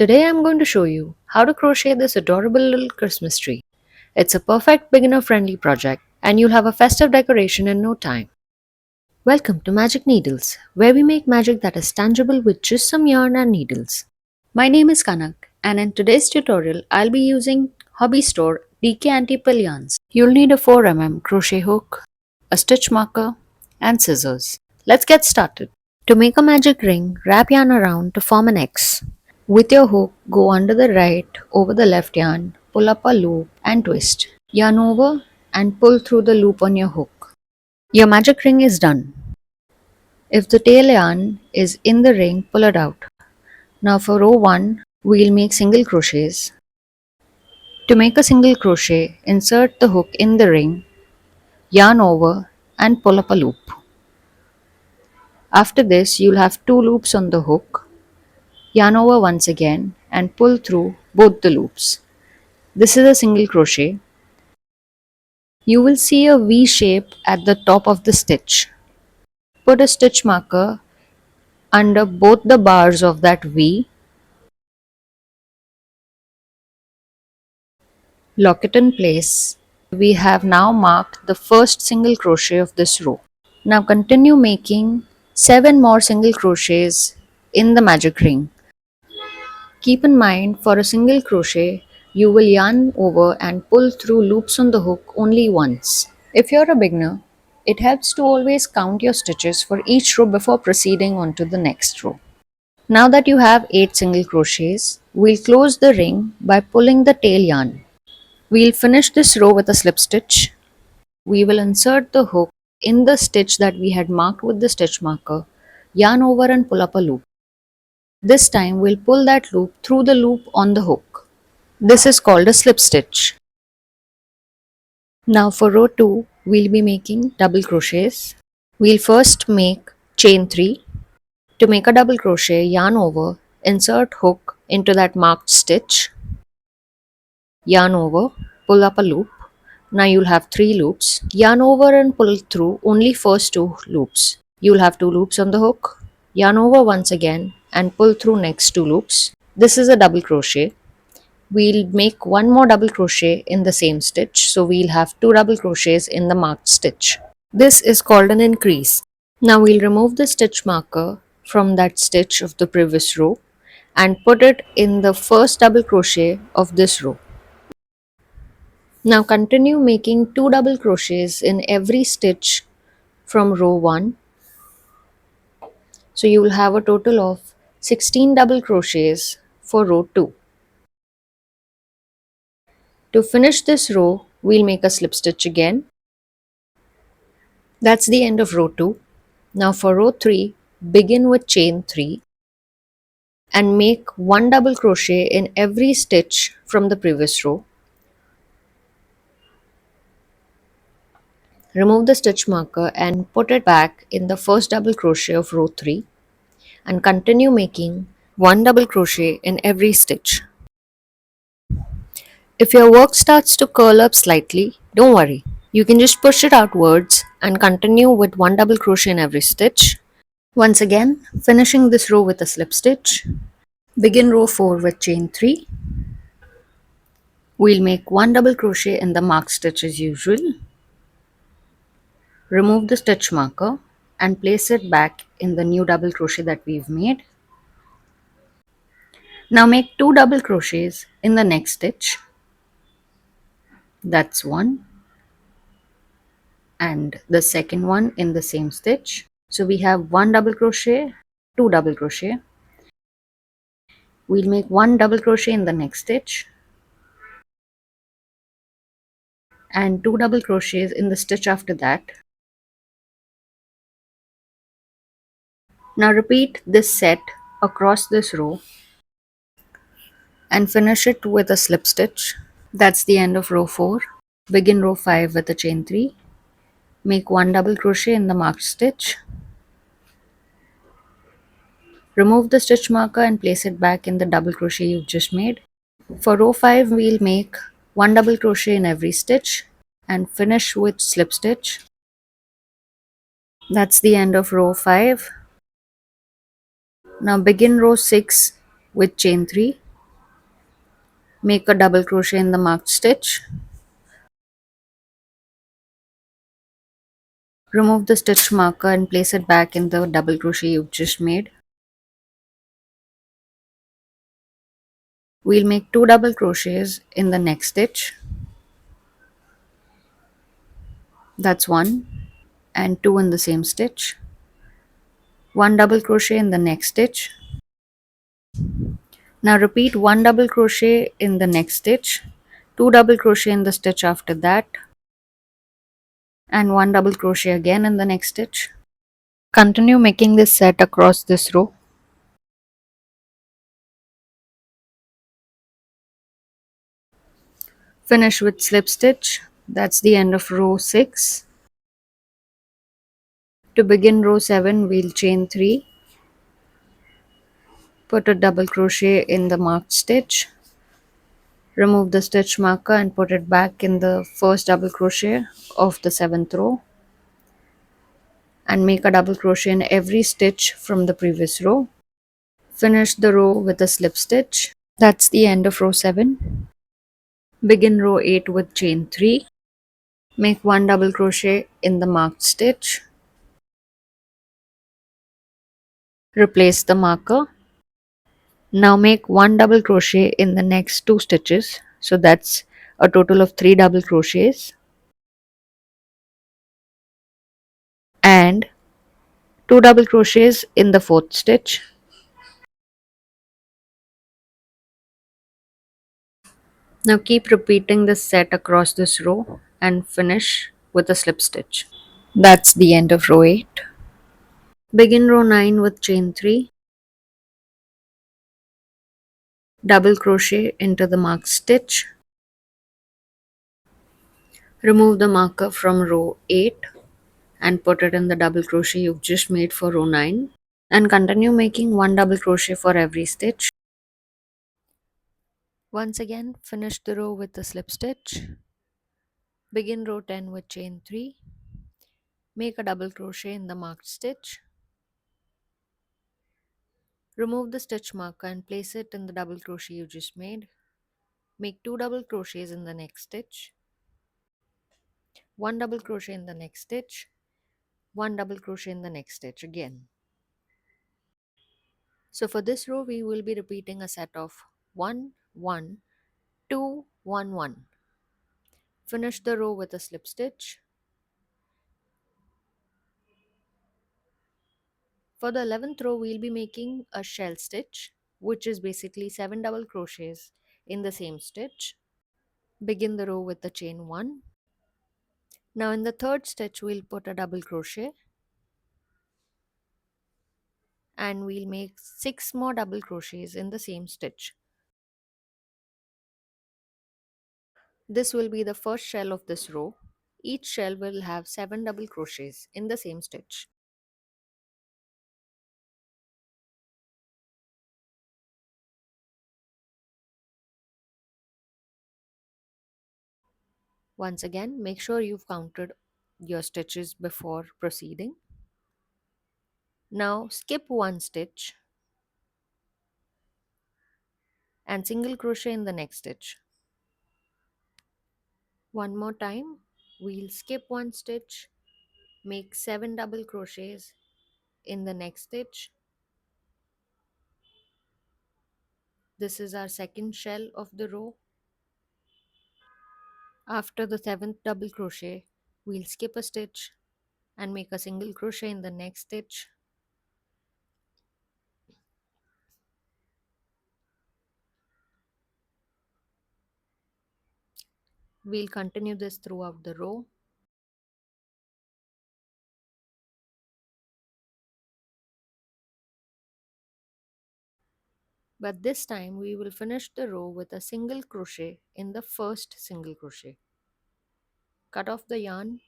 Today I'm going to show you how to crochet this adorable little Christmas tree. It's a perfect beginner-friendly project and you'll have a festive decoration in no time. Welcome to Magic Needles, where we make magic that is tangible with just some yarn and needles. My name is Kanak and in today's tutorial I'll be using Hobby Store DK Anti-Pill yarns. You'll need a 4 mm crochet hook, a stitch marker and scissors. Let's get started. To make a magic ring, wrap yarn around to form an X. With your hook, go under the right over the left yarn, pull up a loop and twist. Yarn over and pull through the loop on your hook. Your magic ring is done. If the tail yarn is in the ring, pull it out. Now for row 1, we'll make single crochets. To make a single crochet, insert the hook in the ring, yarn over and pull up a loop. After this, you'll have 2 loops on the hook. Yarn over once again and pull through both the loops. This is a single crochet. You will see a V shape at the top of the stitch. Put a stitch marker under both the bars of that V. Lock it in place. We have now marked the first single crochet of this row. Now continue making 7 more single crochets in the magic ring. Keep in mind, for a single crochet, you will yarn over and pull through loops on the hook only once. If you're a beginner, it helps to always count your stitches for each row before proceeding on to the next row. Now that you have 8 single crochets, we'll close the ring by pulling the tail yarn. We'll finish this row with a slip stitch. We will insert the hook in the stitch that we had marked with the stitch marker, yarn over and pull up a loop. This time we'll pull that loop through the loop on the hook. This is called a slip stitch. Now for row 2, we'll be making double crochets. We'll first make chain 3. To make a double crochet, yarn over, insert hook into that marked stitch, yarn over, pull up a loop. Now you'll have 3 loops. Yarn over and pull through only first 2 loops. You'll have 2 loops on the hook. Yarn over once again and pull through next 2 loops. This is a double crochet. We'll make 1 more double crochet in the same stitch, so we'll have 2 double crochets in the marked stitch. This is called an increase. Now we'll remove the stitch marker from that stitch of the previous row and put it in the first double crochet of this row. Now continue making 2 double crochets in every stitch from row 1. So you will have a total of 16 double crochets for row 2. To finish this row, we'll make a slip stitch again. That's the end of row 2. Now for row 3, begin with chain 3 and make 1 double crochet in every stitch from the previous row. Remove the stitch marker and put it back in the first double crochet of row 3 and continue making 1 double crochet in every stitch. If your work starts to curl up slightly, don't worry. You can just push it outwards and continue with 1 double crochet in every stitch. Once again, finishing this row with a slip stitch. Begin row 4 with chain 3. We'll make 1 double crochet in the marked stitch as usual. Remove the stitch marker and place it back in the new double crochet that we've made. Now make 2 double crochets in the next stitch. That's 1. And the second one in the same stitch. So we have 1 double crochet, 2 double crochet. We'll make 1 double crochet in the next stitch and 2 double crochets in the stitch after that. Now repeat this set across this row and finish it with a slip stitch. That's the end of row 4. Begin row 5 with a chain 3. Make 1 double crochet in the marked stitch. Remove the stitch marker and place it back in the double crochet you've just made. For row 5, we'll make 1 double crochet in every stitch and finish with slip stitch. That's the end of row 5. Now begin row 6 with chain 3. Make a double crochet in the marked stitch. Remove the stitch marker and place it back in the double crochet you've just made. We'll make 2 double crochets in the next stitch. That's 1 and 2 in the same stitch. 1 double crochet in the next stitch. Now repeat 1 double crochet in the next stitch, 2 double crochet in the stitch after that, and 1 double crochet again in the next stitch. Continue making this set across this row. Finish with slip stitch. That's the end of row 6. To begin row 7, we'll chain 3, put a double crochet in the marked stitch, remove the stitch marker and put it back in the first double crochet of the 7th row, and make a double crochet in every stitch from the previous row. Finish the row with a slip stitch. That's the end of row 7. Begin row 8 with chain 3. Make 1 double crochet in the marked stitch. Replace the marker. Now make 1 double crochet in the next 2 stitches. So that's a total of 3 double crochets. And 2 double crochets in the 4th stitch. Now keep repeating this set across this row and finish with a slip stitch. That's the end of row 8. Begin row 9 with chain 3. Double crochet into the marked stitch. Remove the marker from row 8 and put it in the double crochet you've just made for row 9, and continue making 1 double crochet for every stitch. Once again, finish the row with a slip stitch. Begin row 10 with chain 3. Make a double crochet in the marked stitch. Remove the stitch marker and place it in the double crochet you just made. Make 2 double crochets in the next stitch. 1 double crochet in the next stitch. 1 double crochet in the next stitch again. So for this row we will be repeating a set of 1 1 2 1 1. Finish the row with a slip stitch. For the 11th row we'll be making a shell stitch, which is basically 7 double crochets in the same stitch. Begin the row with the chain 1. Now in the 3rd stitch we'll put a double crochet and we'll make 6 more double crochets in the same stitch. This will be the first shell of this row. Each shell will have 7 double crochets in the same stitch. Once again, make sure you've counted your stitches before proceeding. Now skip one stitch and single crochet in the next stitch. One more time, we'll skip one stitch, make 7 double crochets in the next stitch. This is our second shell of the row. After the 7th double crochet, we'll skip a stitch and make a single crochet in the next stitch. We'll continue this throughout the row. But this time we will finish the row with a single crochet in the first single crochet. Cut off the yarn.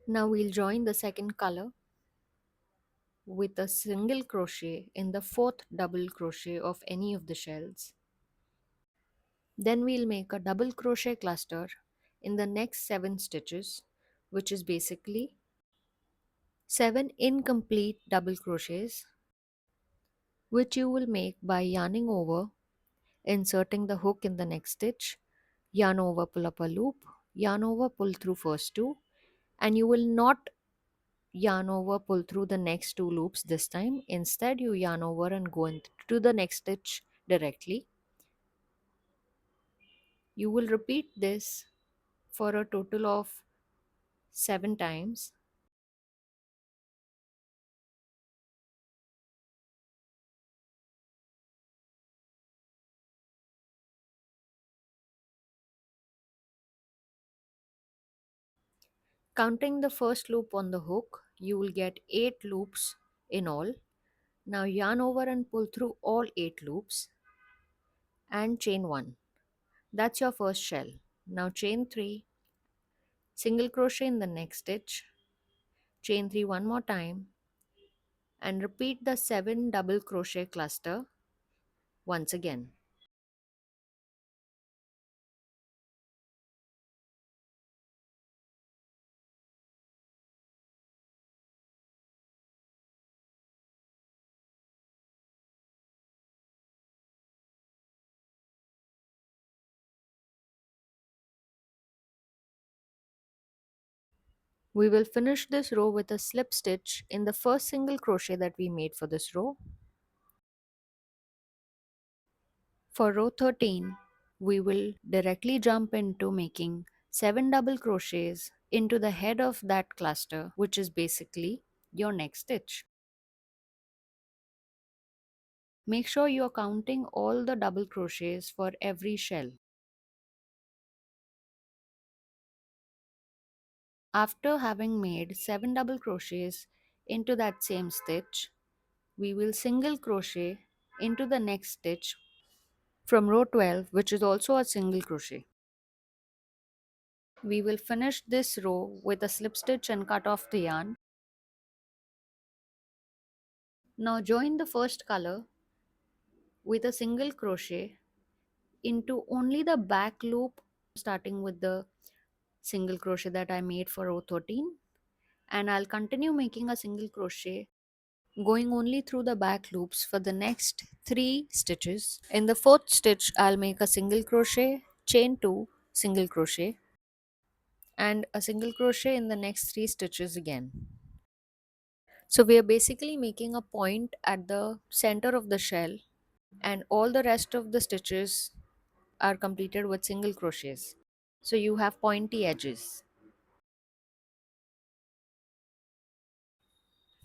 Now we'll join the second color with a single crochet in the fourth double crochet of any of the shells. Then we'll make a double crochet cluster in the next 7 stitches, which is basically 7 incomplete double crochets. which you will make by yarning over, inserting the hook in the next stitch, yarn over, pull up a loop, yarn over, pull through first two, and you will not yarn over, pull through the next two loops this time. Instead, you yarn over and go into the next stitch directly. You will repeat this for a total of 7 times. Counting the first loop on the hook, you will get 8 loops in all. Now yarn over and pull through all 8 loops and chain 1. That's your first shell. Now chain 3, single crochet in the next stitch, chain 3 one more time, and repeat the 7 double crochet cluster once again. We will finish this row with a slip stitch in the first single crochet that we made for this row. For row 13, we will directly jump into making 7 double crochets into the head of that cluster, which is basically your next stitch. Make sure you are counting all the double crochets for every shell. After having made 7 double crochets into that same stitch, we will single crochet into the next stitch from row 12, which is also a single crochet. We will finish this row with a slip stitch and cut off the yarn. Now join the first color with a single crochet into only the back loop, starting with the single crochet that I made for row 13, and I'll continue making a single crochet going only through the back loops for the next 3 stitches. In the fourth stitch, I'll make a single crochet, chain 2, single crochet, and a single crochet in the next 3 stitches again. So we are basically making a point at the center of the shell, and all the rest of the stitches are completed with single crochets. So you have pointy edges.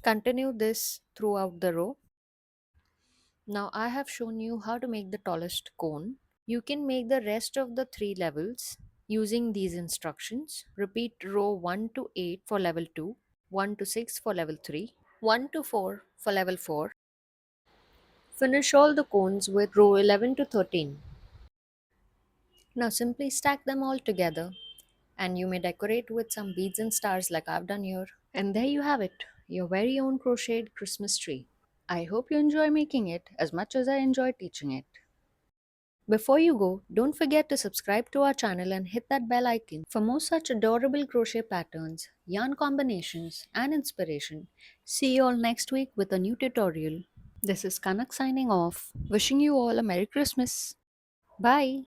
Continue this throughout the row. Now I have shown you how to make the tallest cone. You can make the rest of the 3 levels using these instructions. Repeat row 1 to 8 for level 2, 1 to 6 for level 3, 1 to 4 for level 4. Finish all the cones with row 11 to 13. Now simply stack them all together, and you may decorate with some beads and stars like I've done here. And there you have it, your very own crocheted Christmas tree. I hope you enjoy making it as much as I enjoy teaching it. Before you go, don't forget to subscribe to our channel and hit that bell icon for more such adorable crochet patterns, yarn combinations, and inspiration. See you all next week with a new tutorial. This is Kanak signing off, wishing you all a Merry Christmas. Bye.